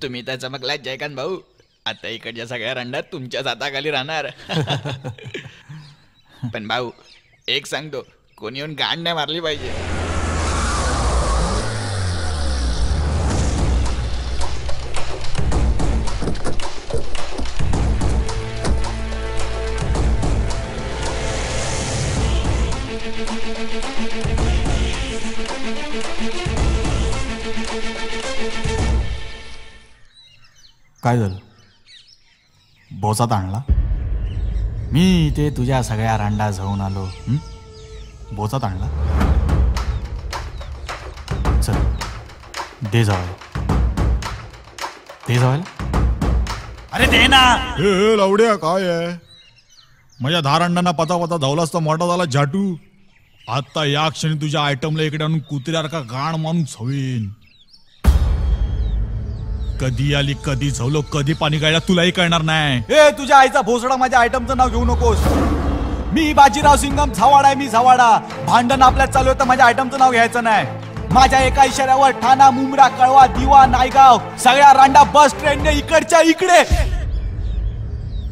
तुम्ही तर चमकलात जयकांत भाऊ. आता इकडच्या सगळ्या रंडात तुमच्याच हाताखाली राहणार. पण भाऊ एक सांगतो, कोणी येऊन गांड नाही मारली पाहिजे. काय झालं? बोचात आणला? मी ते तुझ्या सगळ्या रांडा जाऊन आलो. बोचात आणला? चल दे जावायला. दे जावायला. अरे दे ना. हे लावड्या काय आहे? माझ्या 10 अंडांना पता पता धावला असता मोठा झाला झाटू. आता या क्षणी तुझ्या आयटमला इकडे आणून कुत्र्यासारखा गाण मारून छवेन. कधी आली, कधी झवलो, कधी पाणी गायला तुलाही कळणार नाही. ए तुझ्या आईचा भोसडा माझ्या आयटमचं नाव घेऊ नकोस. मी बाजीराव सिंगम झावाडा आहे. मी झावाडा. भांडण आपल्यात चालू आहे तर माझ्या आयटमचं नाव घ्यायचं नाही. माझ्या एका इशाऱ्यावर ठाणा, मुंब्रा, कळवा, दिवा, नायगाव सगळ्या रांडा बस ट्रेनने इकडच्या इकडे.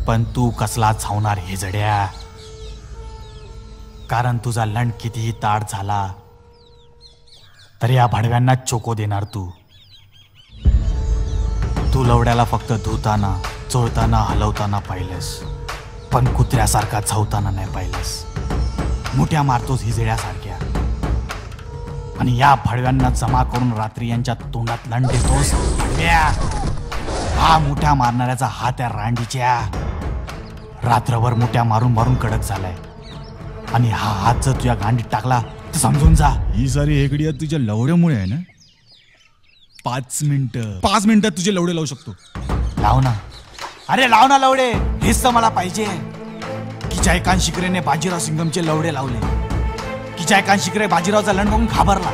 पण तू कसला छावणार हे जड्या? कारण तुझा लंड कितीही ताट झाला तरी या भाडव्यांना चोको देणार तू. तू लवड्याला फक्त धुताना, चोळताना, हलवताना पाहिलंस, पण कुत्र्यासारखा चावताना नाही पाहिलंस. मुठ्या मारतोस हिजड्यासारख्या आणि या भाडव्यांना जमा करून रात्री यांच्या तोंडात लंड देतोस. हा मुठ्या मारणाऱ्याचा हात या रांडीच्या रात्रभर मुठ्या मारून मारून कडक झालाय आणि हा हात जर तुझ्या गांडीत टाकला तर समजून जा ही सारी हेगडी तुझ्या लवड्यामुळे आहे ना. 5 मिनिटात तुझे लवडे लावू शकतो. लाव ना. अरे लाव ना लवडे. हेच तर मला पाहिजे. की जयकांत शिकरेने बाजीराव सिंगमचे लवडे लावले. की जयकांत शिकरे बाजीरावचा लंड बघून घाबरला.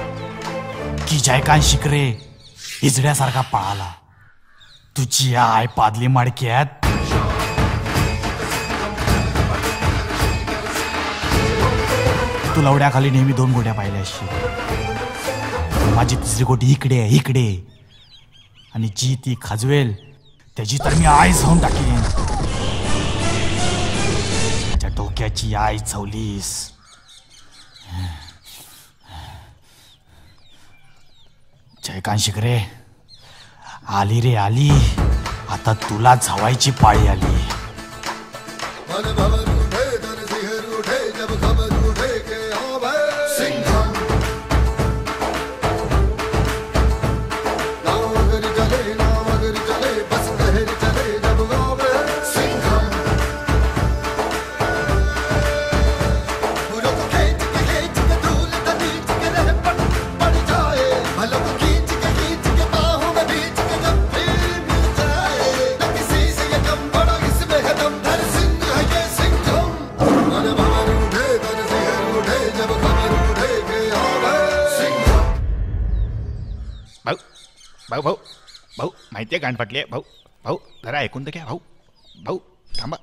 की जयकांत शिकरे हिजड्यासारखा पळाला. तुझी आय पादली माडक्यात. तू लवड्याखाली नेहमी 2 गोट्या पाहिल्या असशील. माझी 3री गोटी इकडे इकडे आणि जी ती खाजवेल त्याची तर मी आई जाऊन टाकेन. माझ्या डोक्याची आई चवलीस. जयकांत शिकरे आली रे आली. आता तुला झवायची पाळी आली. भाऊ भाऊ भाऊ माहितीये गांड फाटली आहे. भाऊ भाऊ जरा ऐकून तर घ्या. भाऊ भाऊ थांबा.